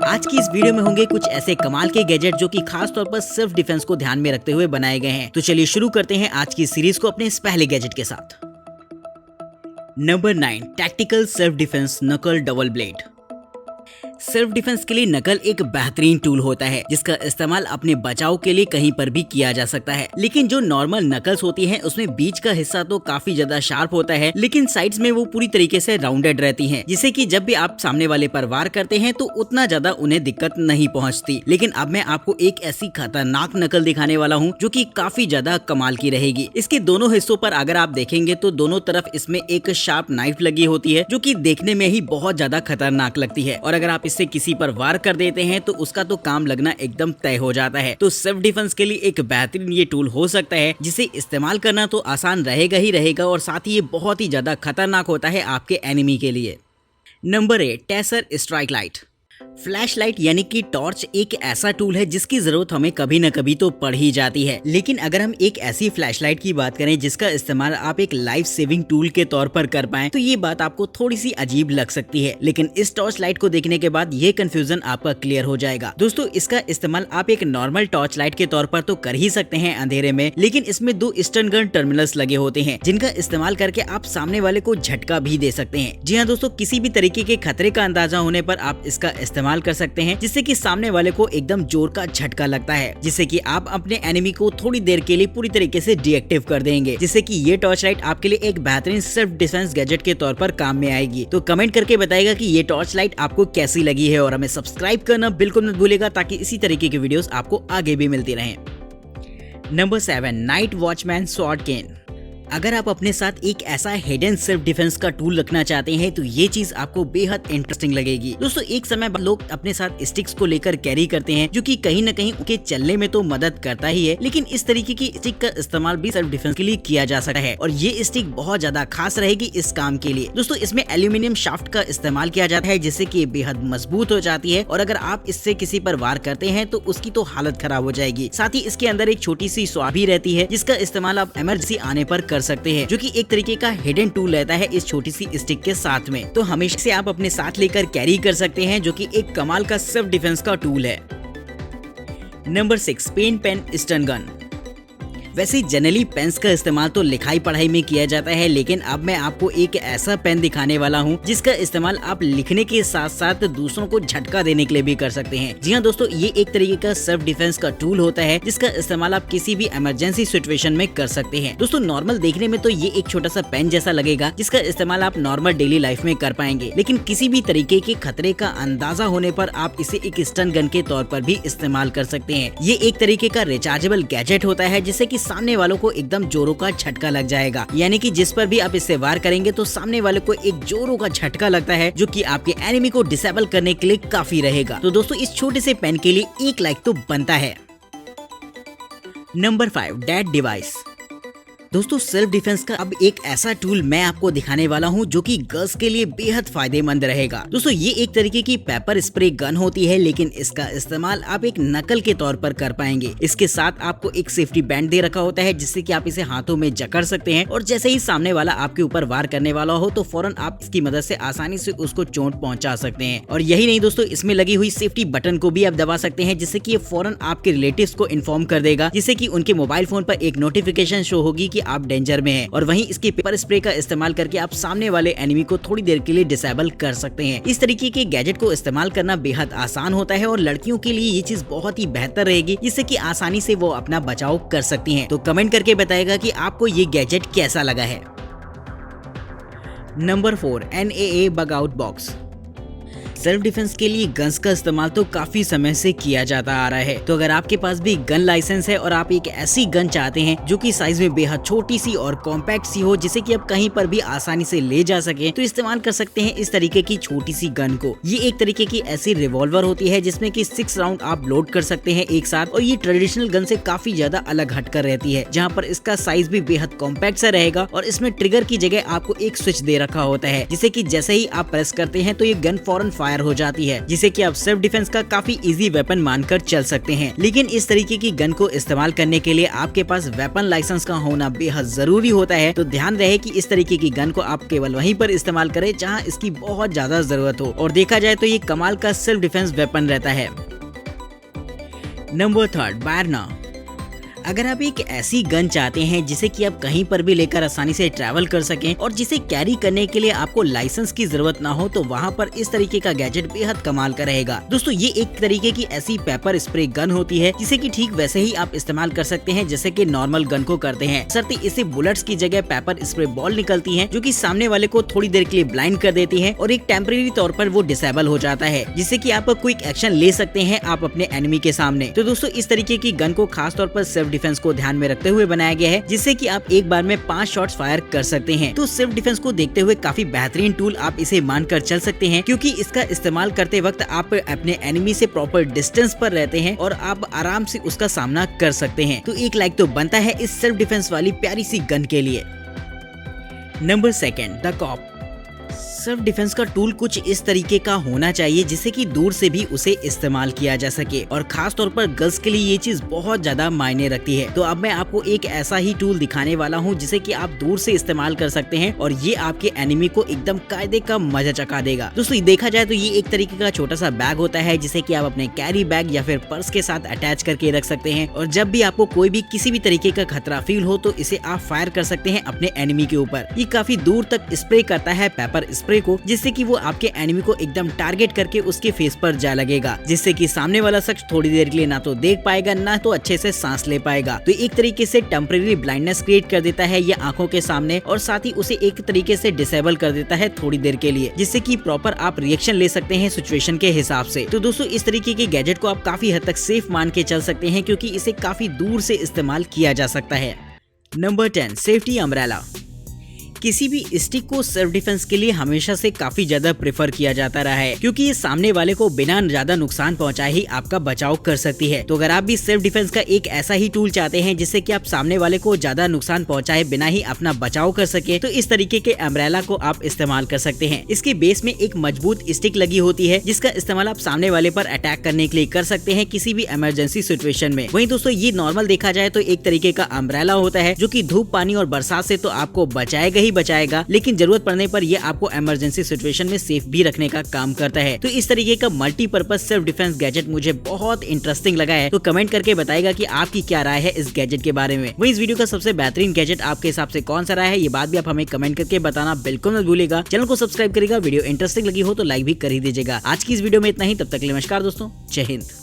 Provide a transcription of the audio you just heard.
आज की इस वीडियो में होंगे कुछ ऐसे कमाल के गैजेट जो कि खास तौर पर सेल्फ डिफेंस को ध्यान में रखते हुए बनाए गए हैं। तो चलिए शुरू करते हैं आज की सीरीज को अपने इस पहले गैजेट के साथ। नंबर 9, टैक्टिकल सेल्फ डिफेंस नकल डबल ब्लेड। सेल्फ डिफेंस के लिए नकल एक बेहतरीन टूल होता है जिसका इस्तेमाल अपने बचाव के लिए कहीं पर भी किया जा सकता है। लेकिन जो नॉर्मल नकल्स होती हैं उसमें बीच का हिस्सा तो काफी ज्यादा शार्प होता है, लेकिन साइड्स में वो पूरी तरीके से राउंडेड रहती हैं, जिससे कि जब भी आप सामने वाले पर वार करते हैं तो उतना ज्यादा उन्हें दिक्कत नहीं पहुंचती। लेकिन अब मैं आपको एक ऐसी खतरनाक नकल दिखाने वाला हूँ जो कि काफी ज्यादा कमाल की रहेगी। इसके दोनों हिस्सों पर अगर आप देखेंगे तो दोनों तरफ इसमें एक शार्प नाइफ लगी होती है जो कि देखने में ही बहुत ज्यादा खतरनाक लगती है, और अगर आप इससे किसी पर वार कर देते हैं तो उसका तो काम लगना एकदम तय हो जाता है। तो सेल्फ डिफेंस के लिए एक बेहतरीन ये टूल हो सकता है जिसे इस्तेमाल करना तो आसान रहेगा ही रहेगा, और साथ ही ये बहुत ही ज्यादा खतरनाक होता है आपके एनिमी के लिए। Number 8, tasar strike light. Flash light यानी कि टॉर्च एक ऐसा टूल है जिसकी जरूरत हमें कभी न कभी तो पड़ ही जाती है। लेकिन अगर हम एक ऐसी फ्लैश लाइट की बात करें जिसका इस्तेमाल आप एक लाइफ सेविंग टूल के तौर पर कर पाएं तो ये बात आपको थोड़ी सी अजीब लग सकती है। लेकिन इस टॉर्च लाइट को देखने के बाद ये कंफ्यूजन आपका क्लियर हो जाएगा। दोस्तों, इसका इस्तेमाल आप एक नॉर्मल टॉर्च लाइट के तौर पर तो कर ही सकते हैं अंधेरे में, लेकिन इसमें 2 स्टन गन टर्मिनल्स लगे होते हैं जिनका इस्तेमाल करके आप सामने वाले को झटका भी दे सकते हैं। जी हाँ दोस्तों, किसी भी तरीके के खतरे का अंदाजा होने पर आप इसका इस्तेमाल कर सकते हैं जिससे कि सामने वाले को एकदम जोर का झटका लगता है, जिससे कि आप अपने एनिमी को थोड़ी देर के लिए पूरी तरीके से डीएक्टिव कर देंगे, जिससे कि ये टॉर्च लाइट आपके लिए एक बेहतरीन सेल्फ डिफेंस गैजेट के तौर पर काम में आएगी। तो कमेंट करके बताइएगा कि ये टॉर्च लाइट आपको कैसी लगी है, और हमें सब्सक्राइब करना बिल्कुल मत भूलिएगा ताकि इसी तरीके की वीडियोस आपको आगे भी मिलती रहें। नंबर 7, नाइट वॉचमैन स्वॉर्ड केन। अगर आप अपने साथ एक ऐसा हिडन सेल्फ डिफेंस का टूल रखना चाहते हैं तो ये चीज आपको बेहद इंटरेस्टिंग लगेगी। दोस्तों, एक समय लोग अपने साथ स्टिक्स को लेकर कैरी करते हैं जो कि कहीं न कहीं उनके चलने में तो मदद करता ही है, लेकिन इस तरीके की स्टिक का इस्तेमाल भी सेल्फ डिफेंस के लिए किया जा सकता है, और ये स्टिक बहुत ज्यादा खास रहेगी इस काम के लिए। दोस्तों, इसमें एल्यूमिनियम शाफ्ट का इस्तेमाल किया जाता है जिससे कि बेहद मजबूत हो जाती है, और अगर आप इससे किसी पर वार करते हैं तो उसकी तो हालत खराब हो जाएगी। साथ ही इसके अंदर एक छोटी सी स्वाद भी रहती है जिसका इस्तेमाल आप इमरजेंसी आने पर कर सकते हैं, जो कि एक तरीके का हिडन टूल रहता है इस छोटी सी स्टिक के साथ में। तो हमेशा से आप अपने साथ लेकर कैरी कर सकते हैं, जो कि एक कमाल का सेल्फ डिफेंस का टूल है। Number 6, pen pen stun gun. वैसे जनरली पेन्स का इस्तेमाल तो लिखाई पढ़ाई में किया जाता है, लेकिन अब मैं आपको एक ऐसा पेन दिखाने वाला हूं जिसका इस्तेमाल आप लिखने के साथ साथ दूसरों को झटका देने के लिए भी कर सकते हैं। जी हाँ दोस्तों, ये एक तरीके का सेल्फ डिफेंस का टूल होता है जिसका इस्तेमाल आप किसी भी इमरजेंसी सिचुएशन में कर सकते हैं। दोस्तों, नॉर्मल देखने में तो ये एक छोटा सा पेन जैसा लगेगा जिसका इस्तेमाल आप नॉर्मल डेली लाइफ में कर पाएंगे, लेकिन किसी भी तरीके के खतरे का अंदाजा होने पर आप इसे एक स्टन गन के तौर पर भी इस्तेमाल कर सकते हैं। ये एक तरीके का रिचार्जेबल गैजेट होता है जिससे कि सामने वालों को एकदम जोरों का झटका लग जाएगा, यानी कि जिस पर भी आप इससे वार करेंगे तो सामने वाले को एक जोरों का झटका लगता है जो कि आपके एनिमी को डिसेबल करने के लिए काफी रहेगा। तो दोस्तों, इस छोटे से पेन के लिए एक लाइक तो बनता है। Number 5, dead device. दोस्तों, सेल्फ डिफेंस का अब एक ऐसा टूल मैं आपको दिखाने वाला हूं जो कि गर्ल्स के लिए बेहद फायदेमंद रहेगा। दोस्तों, ये एक तरीके की पेपर स्प्रे गन होती है, लेकिन इसका इस्तेमाल आप एक नकल के तौर पर कर पाएंगे। इसके साथ आपको एक सेफ्टी बैंड दे रखा होता है जिससे कि आप इसे हाथों में जकड़ सकते हैं, और जैसे ही सामने वाला आपके ऊपर वार करने वाला हो तो फौरन आप इसकी मदद से आसानी से उसको चोट पहुंचा सकते हैं। और यही नहीं दोस्तों, इसमें लगी हुई सेफ्टी बटन को भी आप दबा सकते हैं जिससे कि ये फौरन आपके रिलेटिव्स को इन्फॉर्म कर देगा, जिससे कि उनके मोबाइल फोन पर एक नोटिफिकेशन शो होगी कि आप डेंजर में हैं। और वहीं इसके पेपर स्प्रे का इस्तेमाल करके आप सामने वाले एनिमी को थोड़ी देर के लिए डिसेबल कर सकते हैं। इस तरीके के गैजेट को इस्तेमाल करना बेहद आसान होता है, और लड़कियों के लिए ये चीज बहुत ही बेहतर रहेगी जिससे कि आसानी से वो अपना बचाव कर सकती हैं। तो कमेंट करके बताएगा कि आपको ये गैजेट कैसा लगा है। Number 4, NAA bug out box. Self defence के लिए गन्स का इस्तेमाल तो काफी समय से किया जाता आ रहा है। तो अगर आपके पास भी गन लाइसेंस है और आप एक ऐसी गन चाहते हैं जो कि साइज में बेहद छोटी सी और कॉम्पैक्ट सी हो जिसे कि आप कहीं पर भी आसानी से ले जा सके, तो इस्तेमाल कर सकते हैं इस तरीके की छोटी सी गन को। ये एक तरीके की ऐसी रिवॉल्वर होती है जिसमें कि 6 राउंड आप लोड कर सकते हैं एक साथ, और ये ट्रेडिशनल गन से काफी ज्यादा अलग हटकर रहती है, जहाँ पर इसका साइज भी बेहद कॉम्पैक्ट सा रहेगा, और इसमें ट्रिगर की जगह आपको एक स्विच दे रखा होता है जिसे कि जैसे ही आप प्रेस करते हैं तो ये गन फौरन फौरन फायर हो जाती है, जिसे कि आप सेल्फ डिफेंस का काफी इजी वेपन मानकर चल सकते हैं। लेकिन इस तरीके की गन को इस्तेमाल करने के लिए आपके पास वेपन लाइसेंस का होना बेहद जरूरी होता है। तो ध्यान रहे कि इस तरीके की गन को आप केवल वहीं पर इस्तेमाल करें जहां इसकी बहुत ज्यादा जरूरत हो, और देखा जाए तो ये कमाल का सेल्फ डिफेंस वेपन रहता है। नंबर 3, बायरना। अगर आप एक ऐसी गन चाहते हैं जिसे कि आप कहीं पर भी लेकर आसानी से ट्रैवल कर सकें और जिसे कैरी करने के लिए आपको लाइसेंस की जरूरत ना हो, तो वहाँ पर इस तरीके का गैजेट बेहद कमाल का रहेगा। दोस्तों, ये एक तरीके की ऐसी पेपर स्प्रे गन होती है जिसे कि ठीक वैसे ही आप इस्तेमाल कर सकते हैं जैसे कि नॉर्मल गन को करते हैं, शर्ते इससे बुलेट्स की जगह पेपर स्प्रे बॉल निकलती है जो कि सामने वाले को थोड़ी देर के लिए ब्लाइंड कर देती है और एक टेम्परेरी तौर पर वो डिसेबल हो जाता है, जिससे कि आप क्विक एक्शन ले सकते हैं आप अपने एनिमी के सामने। तो दोस्तों, इस तरीके की गन को खास तौर पर सेल्फ डिफेंस को ध्यान में रखते हुए बनाया गया है, जिससे कि आप एक बार में 5 शॉट्स फायर कर सकते हैं। तो सेल्फ डिफेंस को देखते हुए काफी बेहतरीन टूल आप इसे मानकर चल सकते हैं, क्योंकि इसका इस्तेमाल करते वक्त आप अपने एनिमी से प्रॉपर डिस्टेंस पर रहते हैं और आप आराम से उसका सामना कर सकते हैं। तो एक लाइक तो बनता है इस सेल्फ डिफेंस वाली प्यारी सी गन के लिए। Number 2, the cop. Self defence का टूल कुछ इस तरीके का होना चाहिए जिससे कि दूर से भी उसे इस्तेमाल किया जा सके, और खास तौर पर गर्ल्स के लिए ये चीज बहुत ज्यादा मायने रखती है। तो अब मैं आपको एक ऐसा ही टूल दिखाने वाला हूँ जिसे कि आप दूर से इस्तेमाल कर सकते हैं और ये आपके एनिमी को एकदम कायदे का मजा चखा देगा। दोस्तों, देखा जाए तो ये एक तरीके का छोटा सा बैग होता है जिसे कि आप अपने कैरी बैग या फिर पर्स के साथ अटैच करके रख सकते हैं, और जब भी आपको कोई भी किसी भी तरीके का खतरा फील हो तो इसे आप फायर कर सकते हैं अपने एनिमी के ऊपर। ये काफी दूर तक स्प्रे करता है पेपर स्प्रे को, जिससे कि वो आपके एनिमी को एकदम टारगेट करके उसके फेस पर जा लगेगा, जिससे कि सामने वाला शख्स थोड़ी देर के लिए ना तो देख पाएगा ना तो अच्छे से सांस ले पाएगा। तो एक तरीके से टेम्परेरी ब्लाइंडनेस क्रिएट कर देता है ये आंखों के सामने, और साथ ही उसे एक तरीके से डिसेबल कर देता है थोड़ी देर के लिए, जिससे कि प्रॉपर आप रिएक्शन ले सकते हैं सिचुएशन के हिसाब से। तो दोस्तों, इस तरीके के गैजेट को आप काफी हद तक सेफ मान के चल सकते हैं, क्योंकि इसे काफी दूर से इस्तेमाल किया जा सकता है। Number 10, safety umbrella. किसी भी स्टिक को सेल्फ डिफेंस के लिए हमेशा से काफी ज्यादा प्रेफर किया जाता रहा है, क्योंकि ये सामने वाले को बिना ज्यादा नुकसान पहुंचाए ही आपका बचाव कर सकती है। तो अगर आप भी सेल्फ डिफेंस का एक ऐसा ही टूल चाहते हैं जिससे कि आप सामने वाले को ज्यादा नुकसान पहुंचाए बिना ही अपना बचाव कर सके, तो इस तरीके के अम्ब्रेला को आप इस्तेमाल कर सकते हैं। इसके बेस में एक मजबूत स्टिक लगी होती है जिसका इस्तेमाल आप सामने वाले पर अटैक करने के लिए कर सकते हैं किसी भी इमरजेंसी सिचुएशन में। वहीं दोस्तों, ये नॉर्मल देखा जाए तो एक तरीके का अम्ब्रेला होता है जो कि धूप, पानी और बरसात से तो आपको बचाएगा ही बचाएगा, लेकिन जरूरत पड़ने पर यह आपको इमरजेंसी सिचुएशन में सेफ भी रखने का काम करता है। तो इस तरीके का मल्टीपर्पज सेल्फ डिफेंस गैजेट मुझे बहुत इंटरेस्टिंग लगा है। तो कमेंट करके बताइएगा कि आपकी क्या राय है इस गैजेट के बारे में। वही इस वीडियो का सबसे बेहतरीन गैजेट आपके हिसाब से कौन सा रहा है, ये बात भी आप हमें कमेंट करके बताना बिल्कुल मत भूलिएगा। चैनल को सब्सक्राइब करिएगा, वीडियो इंटरेस्टिंग लगी हो तो लाइक भी कर ही दीजिएगा। आज की इस वीडियो में इतना ही, तब तक के लिए नमस्कार दोस्तों, जय हिंद।